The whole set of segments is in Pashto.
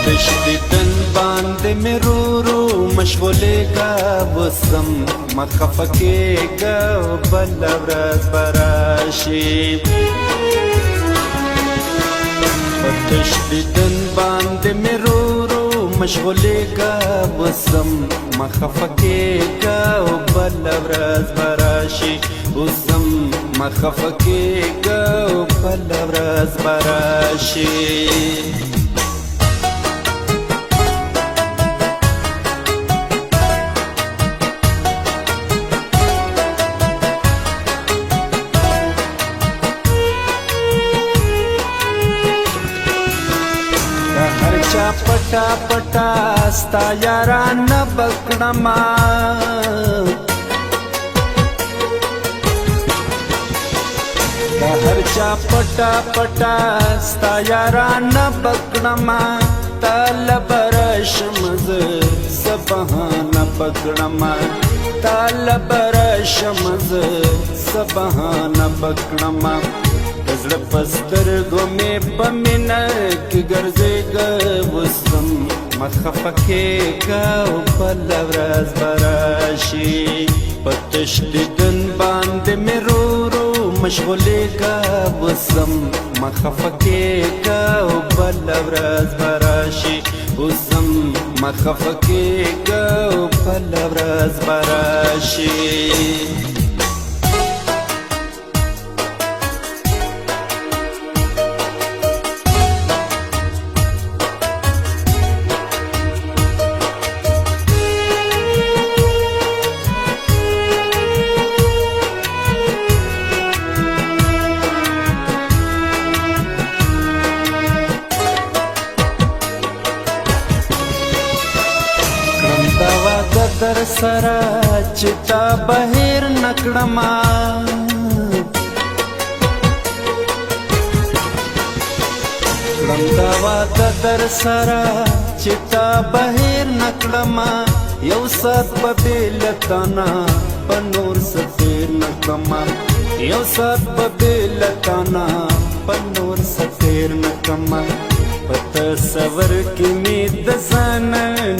پتش دیدن باندې مې رو رو مشغولېږه وسم مه خفه کېږه بله ورځ به راشي پتش دیدن باندې مې رو رو مشغولېږه وسم مه خفه کېږه بله ورځ به راشي وسم مه خفه کېږه بله ورځ به راشي پټا پټا ستا یارانه بکړما دا هر چا پټا پټا ستا یارانه بکړما طالب رشمز سبحانه پکړما طالب رشمز سبحانه پکړما زړه پسترګو مې په مینه کې ګرځېږه وسم مه خفه کېږه بله ورځ به راشي په تش دیدن باندې مې رو رو مشغولېږه وسم مه خفه کېږه بله ورځ به راشي وسم مه خفه کېږه بله ورځ به راشي در سره چې تا بهر نکړما کړم دا واده در سره چې تا بهر نکړما یو سات په بېلتانه په نور څه تېر نکړما یو سات په بېلتانه په نور څه تېر نکړما په تصور کې مې د ځان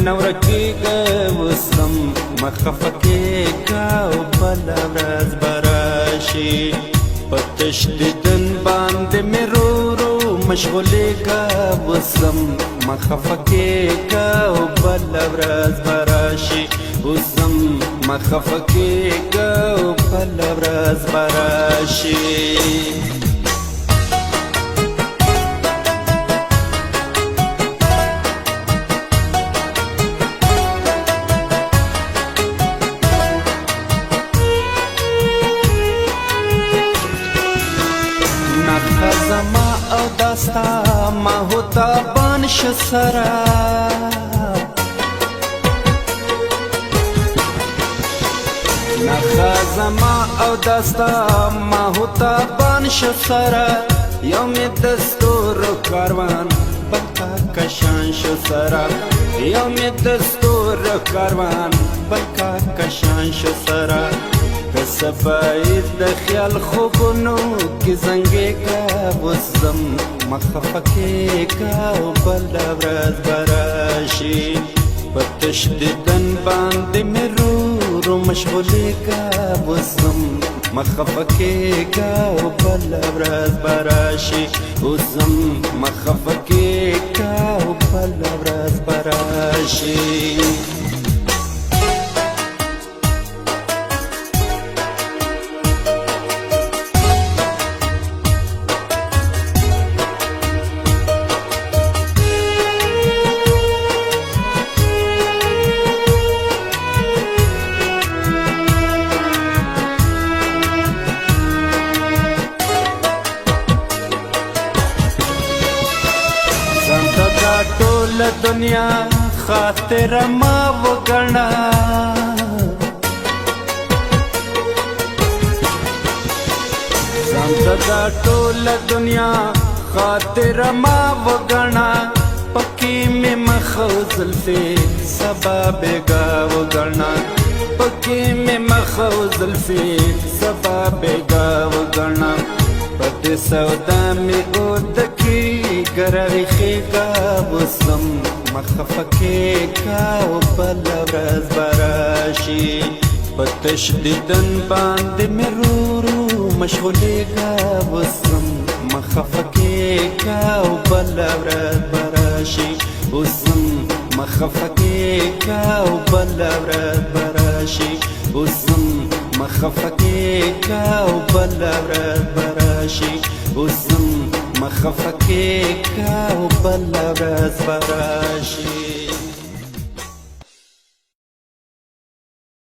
نه ورکېږه وسم مه خفه کېږه بله ورځ به راشي په تش دیدن باندې مې رو رو مشغولېږه وسم مه خفه کېږه بله ورځ به راشي وسم مه خفه کېږه بله ورځ به راشي زما او داستا ما ہوتا بانش سرا نخا زما او داستا ما ہوتا بانش سرا یوم دستور کاروان بلکا کشان شو سرا یوم دستور کاروان بلکا کشان شو سرا سباید د خیال خوبونو کې زنګېږه وسم مه خفه کېږه بله ورځ به راشي په تش دیدن باندې مې رو رو مشغولېږه وسم مه خفه کېږه بله ورځ به راشي وسم مه خفه کېږه بله ورځ به راشي ټول دنیا خاطر ما وګڼه ځان ته ټول دنیا خاطر ما وګڼه پکې مې مخ زلفې سبا بېګا وګڼه پکې مې مخ زلفې سبا بېګا وګڼه په دې سودا مې اودکي گراری خیگا وسم مخفکیگا و بلا ورځ براشي پتش دیدن باندې مې رو مشغولیگا وسم مخفکیگا و بلا ورځ براشي وسم مخفکیگا و بلا ورځ براشي وسم مخفکیگا و بلا ورځ براشي وسم مخفکیگا و بلا ورځ براشي